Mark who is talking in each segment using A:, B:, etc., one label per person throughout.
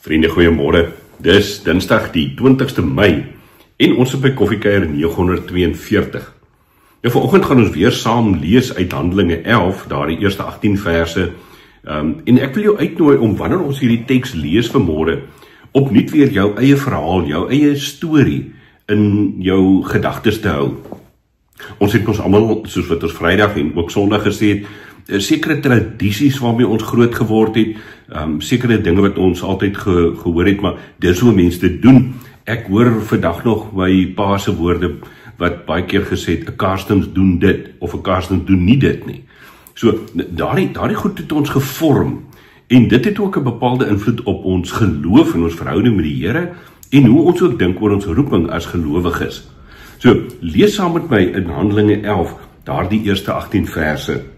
A: Vriende, goeiemôre. Dis Dinsdag die 20ste Mei en ons is by Koffiekuier 942. Nou vanoggend gaan ons weer saam lees uit Handelinge 11, daar die eerste 18 verse. En ek wil jou uitnooi om wanneer ons hierdie teks lees vanmôre, opnuut weer jou eie verhaal, jou eie storie in jou gedagtes te hou. Ons het ons almal, soos wat ons Vrydag en ook Sondag gesê het, sekere tradisies waarmee ons groot geword het, sekere dinge wat ons altyd gehoor het, maar dis hoe mense dit doen. Ek hoor vandag nog my pa se woorde wat baie keer gesê het, 'n Karstens doen dit, of 'n Karstens doen nie dit nie. So, daardie goed het ons gevorm, en dit het ook 'n bepaalde invloed op ons geloof en ons verhouding met die Here, en hoe ons ook dink oor ons roeping as gelowiges. So, lees saam met my in Handelinge 11, daardie eerste 18 verse.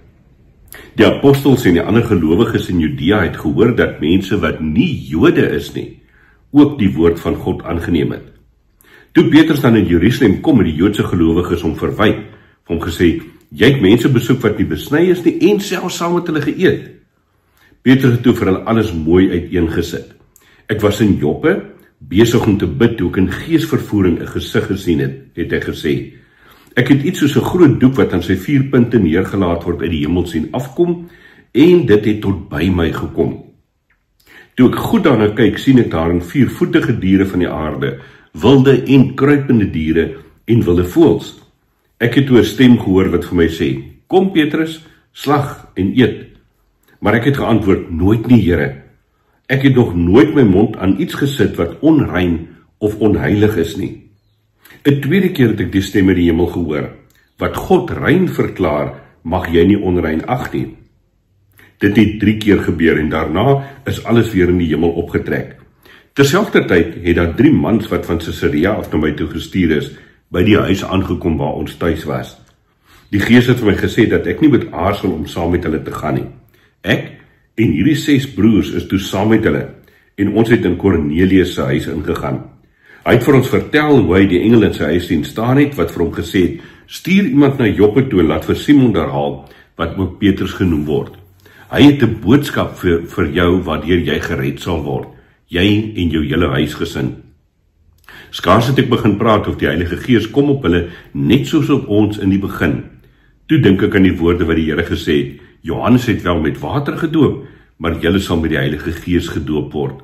A: Die apostels en die ander gelowiges in Judea het gehoor dat mense wat nie Jode is nie, ook die woord van God aangeneem het. Toe Petrus dan in Jerusalem kom met die Joodse gelowiges om verwyt, hom gesê, jy het mense besoek wat nie besny is nie en selfs saam met hulle geëet. Petrus het toe vir hulle alles mooi uiteengesit. Ek was in Joppe, besig om te bid toe ek in geesvervoering 'n gesig gesien het hy gesê. Ek het iets soos 'n groot doek wat aan sy 4 punte neergelaat word uit die hemel sien afkom, en dit het tot by my gekom. Toe ek goed daarna kyk, sien ek daarin 4-voetige diere van die aarde, wilde en kruipende diere en wilde voëls. Ek het toe 'n stem gehoor wat vir my sê, kom Petrus, slag en eet. Maar ek het geantwoord, nooit nie, Here. Ek het nog nooit my mond aan iets gesit wat onrein of onheilig is nie. 'n tweede keer het ek die stem uit die hemel gehoor, wat God rein verklaar, mag jy nie onrein ag nie. Dit het 3 keer gebeur en daarna is alles weer in die hemel opgetrek. Terselfdertyd het daar 3 mans wat van Caesarea af na my toe gestuur is, by die huis aangekom waar ons tuis was. Die Gees het vir my gesê dat ek nie moet aarzel om saam met hulle te gaan nie. Ek en hierdie 6 broers is toe saam met hulle, en ons het in Kornelius se huis ingegaan. Hy het vir ons vertel hoe hy die engel in sy huis sien staan het, wat vir hom gesê het, stuur iemand na Joppe toe en laat vir Simon daar haal, wat ook Petrus genoem word. Hy het 'n boodskap vir jou waardeur jy gered sal word, jy en jou hele huisgesin. Skaars het ek begin praat of die Heilige Gees kom op hulle, net soos op ons in die begin. Toe dink ek aan die woorde wat die Here gesê het, Johannes het wel met water gedoop, maar julle sal met die Heilige Gees gedoop word.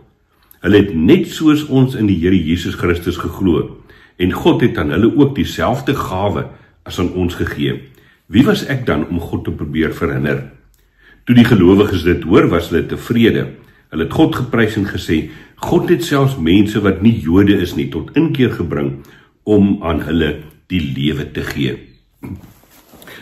A: Hulle het net soos ons in die Here Jesus Christus geglo, en God het aan hulle ook dieselfde gawe as aan ons gegee. Wie was ek dan om God te probeer verhinder? Toe die gelowiges dit hoor, was hulle tevrede. Hulle het God geprys en gesê, God het selfs mense wat nie Jode is nie, tot inkeer gebring, om aan hulle die lewe te gee.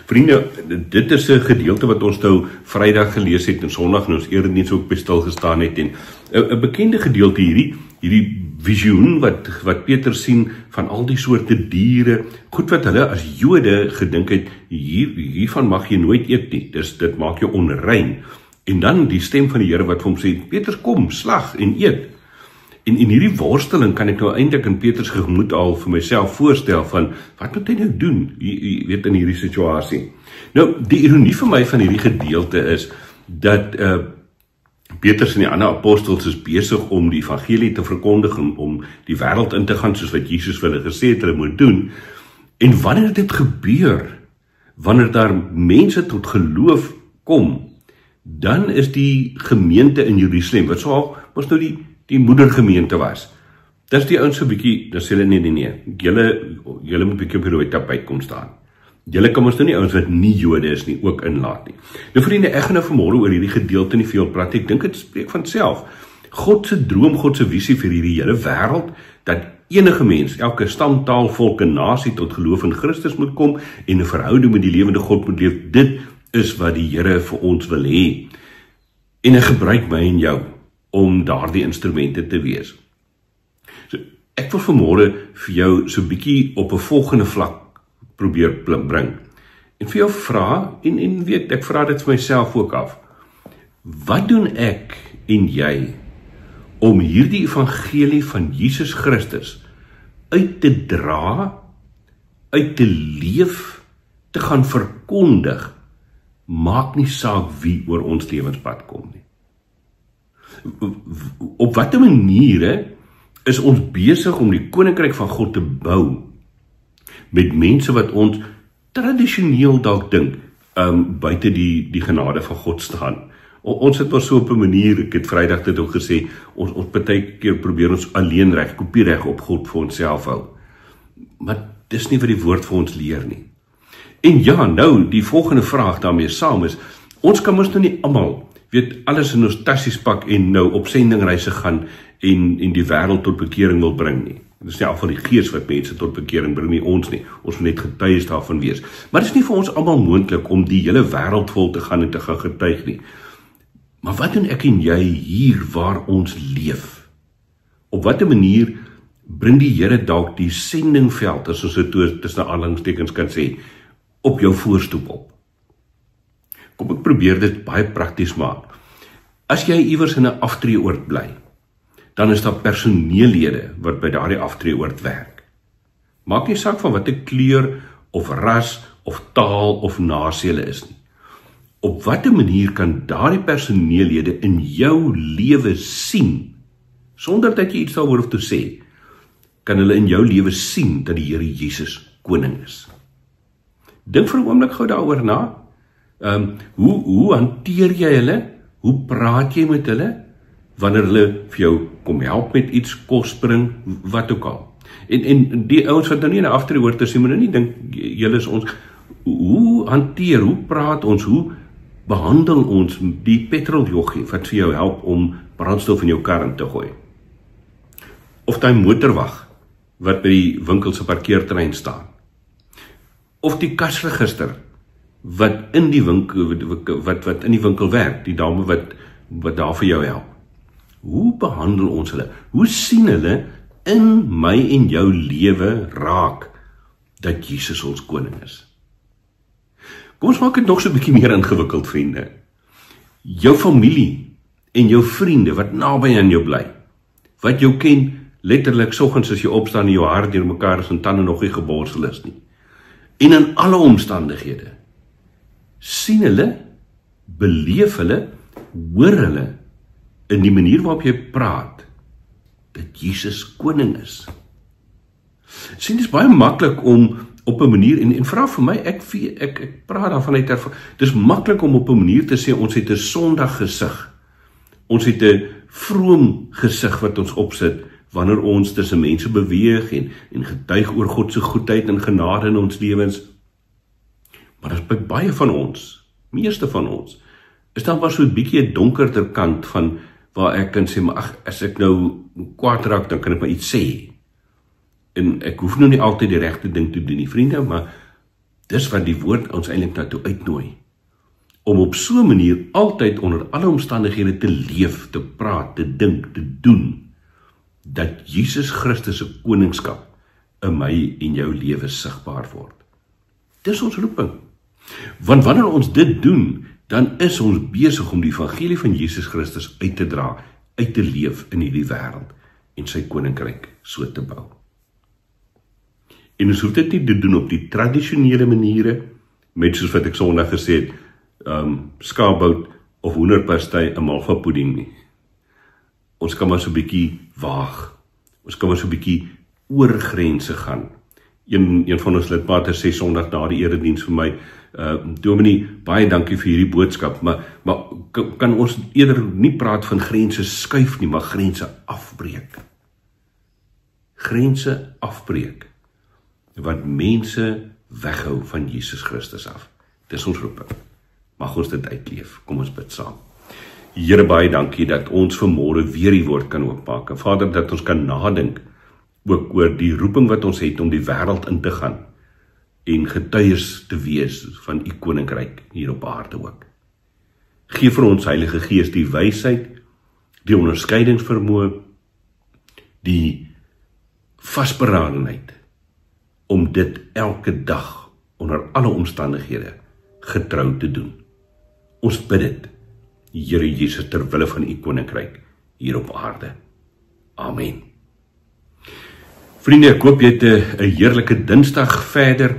A: Vriende, dit is 'n gedeelte wat ons nou Vrydag gelees het en Sondag en ons erediens ook by stil gestaan het, en 'n bekende gedeelte hierdie visioen wat Petrus sien van al die soorte diere, goed wat hulle as Jode gedink het, hiervan mag jy nooit eet nie, dit maak jou onrein. En dan die stem van die Here wat vir hom sê, Petrus, kom, slag en eet. En in hierdie worsteling kan ek nou eintlik in Petrus gemoed al vir myself voorstel van, wat moet hy nou doen, jy weet, in hierdie situasie. Nou, die ironie vir my van hierdie gedeelte is, dat Petrus en die ander apostels is besig om die evangelie te verkondig, om die wêreld in te gaan, soos wat Jesus vir hulle gesê het, hulle moet doen. En wanneer dit gebeur, wanneer daar mense tot geloof kom, dan is die gemeente in Jerusalem, wat so was nou die moedergemeente was. Dis die ouens so bietjie, dan sê hulle nee, julle moet bietjie op die rooi tapijt kom staan. Julle kan ons nou nie ouens wat nie Jode is nie, ook inlaat nie. Nou vriende, ek gaan nou vanmôre oor hierdie gedeelte nie veel praat, ek dink dit spreek van self. God se droom, God se visie vir hierdie hele wêreld, dat enige mens, elke stam, taal, volk en nasie tot geloof in Christus moet kom, en 'n verhouding met die lewende God moet leef, dit is wat die Here vir ons wil hê. En hy gebruik my en jou om daardie instrumente te wees. So, ek wil vanmôre vir jou so 'n bietjie op 'n volgende vlak probeer bring. En vir jou vra, en weet, ek vra dit vir myself ook af. Wat doen ek en jy om hierdie evangelie van Jesus Christus uit te dra, uit te leef, te gaan verkondig, maak nie saak wie oor ons lewenspad kom nie. Op watter maniere is ons besig om die koninkryk van God te bou met mense wat ons tradisioneel dalk dink buite die genade van God staan. Ons het maar so op 'n manier, ek het Vrydag dit ook gesê, ons partykeer probeer ons alleenreg, kopiereg op God vir onsself hou. Maar dis nie wat die woord vir ons leer nie. En ja, nou, die volgende vraag daarmee saam is, ons kan mos nou nie almal, alles in ons tassies pak en nou op sendingreise gaan en die wêreld tot bekering wil bring nie. Dit is nie al van die Gees wat mense tot bekering bring nie, ons nie. Ons moet net getuies daarvan wees. Maar dit is nie vir ons almal moontlik om die hele wêreld vol te gaan en te gaan getuig nie. Maar wat doen ek en jy hier waar ons leef? Op watter manier bring die Here dalk die sendingveld, as ons dit tussen aanhalingstekens kan sê, op jou voorstoep op? Kom ek probeer dit baie prakties maak. As jy iewers in 'n aftreeoord bly, dan is daar personeellede wat by daardie aftreeoord werk. Maak nie saak van watter kleur of ras of taal of nasie hulle is nie. Op watter manier kan daardie personeellede in jou lewe sien, sonder dat jy iets daaroor hoef te sê, kan hulle in jou lewe sien dat die Here Jesus koning is? Dink vir 'n oomblik gou daaroor na. Hoe hanteer jy hulle? Hoe praat jy met hulle? Wanneer hulle vir jou kom help met iets, kos bring, wat ook al. En die ouens wat nou nie in 'n aftreeoord is, moet nou nie dink, julle is ons. Hoe hanteer, hoe praat ons, hoe behandel ons die petroljoggie wat vir jou help om brandstof in jou kar in te gooi? Of die motorwag wat by die winkel se parkeerterrein staan? Of die kasregister wat in die winkel wat in die winkel werk, die dame wat daar vir jou help? Hoe behandel ons hulle? Hoe sien hulle in my en jou lewe raak dat Jesus ons koning is? Kom ons maak dit nog so 'n bietjie meer ingewikkeld, vriende. Jou familie en jou vriende wat naby aan jou bly, wat jou ken letterlik soggens as jy opstaan en jou hare deur mekaar is en tande nog nie geborsel is nie. En in alle omstandighede, sien hulle, beleef hulle, hoor hulle in die manier waarop jy praat, dat Jesus koning is. Sien, dit is baie maklik om op 'n manier, en vra vir my, ek praat daarvan uit ervaring, dit is maklik om op 'n manier te sê, ons het 'n Sondag gesig, ons het 'n vroom gesig wat ons opsit, wanneer ons tussen mense beweeg, en getuig oor God se goedheid en genade in ons lewens. Maar as by baie van ons, meeste van ons, is daar maar so 'n bietjie 'n donkerder kant van, waar ek kan sê, maar as ek nou kwaad raak, dan kan ek maar iets sê. En ek hoef nou nie altyd die regte ding te doen nie, vriende, maar dis wat die woord ons eintlik daartoe uitnooi. Om op so 'n manier altyd onder alle omstandighede te leef, te praat, te dink, te doen, dat Jesus Christus se koningskap in my en jou lewe sigbaar word. Dis ons roeping. Want wanneer ons dit doen, dan is ons besig om die evangelie van Jesus Christus uit te dra, uit te leef in hierdie wêreld en sy koninkryk so te bou. En ons hoef dit nie te doen op die tradisionele maniere, met soos wat ek Sondag gesê het, skaapbout of hoenderpastei en malva pudding nie. Ons kan maar so 'n bietjie waag. Ons kan maar so 'n bietjie oor grense gaan. Een van ons lidmate sê Sondag na die erediens vir my, Dominee, baie dankie vir hierdie boodskap, maar kan ons eerder nie praat van grense skuif nie, maar grense afbreek. Grense afbreek, wat mense weghou van Jesus Christus af. Dis ons roeping. Mag ons dit uitleef. Kom ons bid saam. Here, baie dankie dat ons vanmôre weer die woord kan oopmaak. En Vader, dat ons kan nadink ook oor die roeping wat ons het om die wêreld in te gaan en getuies te wees van u koninkryk hier op aarde ook. Gee vir ons Heilige Gees die wysheid, die onderskeidingsvermoë, die vasberadenheid om dit elke dag onder alle omstandighede getrou te doen. Ons bid dit, Here Jesus, ter wille van u koninkryk hier op aarde. Amen. Vriende, ek hoop jy het 'n heerlike Dinsdag verder.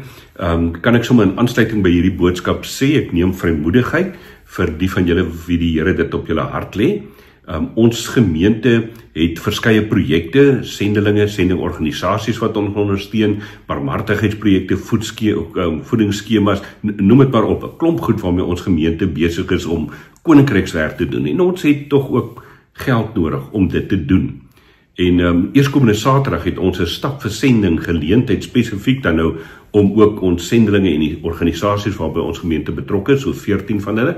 A: Kan ek sommer in aansluiting by hierdie boodskap sê, ek neem vrymoedigheid vir die van julle wie die Here dit op julle hart lê. Ons gemeente het verskeie projekte, sendingorganisasies wat ons ondersteun, barmhartigheidsprojekte, voedingsskemas, noem dit maar op, 'n klomp goed waarmee ons gemeente besig is om koninkrykswerk te doen. En ons het tog ook geld nodig om dit te doen. En eerskomende Saterdag het ons 'n stap vir sending geleentheid spesifiek dan nou om ook ons sendelinge en die organisasies waarby ons gemeente betrokke is, so 14 van hulle,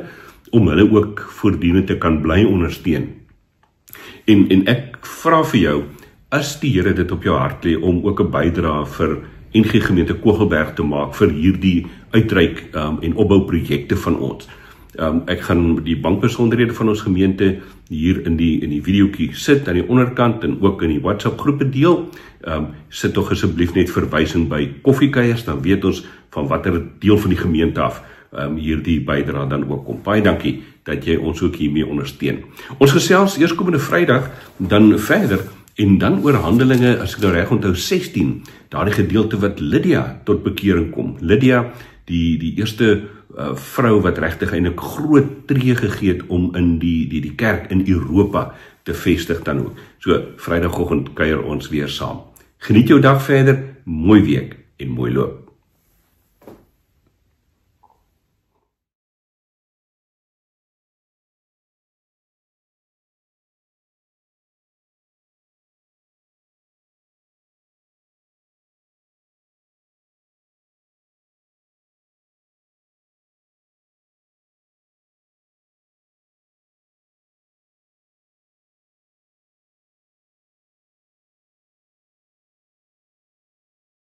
A: om hulle ook voortdurend te kan bly ondersteun. En ek vra vir jou, as die Here dit op jou hart lê om ook 'n bydrae vir NG Gemeente Kogelberg te maak vir hierdie uitreik en opbouprojekte van ons. Ek gaan die bankbesonderhede van ons gemeente hier in die videoetjie sit aan die onderkant en ook in die WhatsApp groepe deel. Sit tog asseblief net verwysing by koffiekuiers, dan weet ons van watter deel van die gemeente af hierdie bydrae dan ook kom. Baie dankie dat jy ons ook hiermee ondersteun. Ons gesels eerskomende Vrydag dan verder en dan oor Handelinge, as ek nou reg onthou, 16, daardie gedeelte wat Lydia tot bekering kom. Lydia, die eerste vrou wat regtig eintlik groot tree gegee het om in die kerk in Europa te vestig dan ook. So, Vrydagoggend kuier ons weer saam. Geniet jou dag verder, mooi week en mooi loop.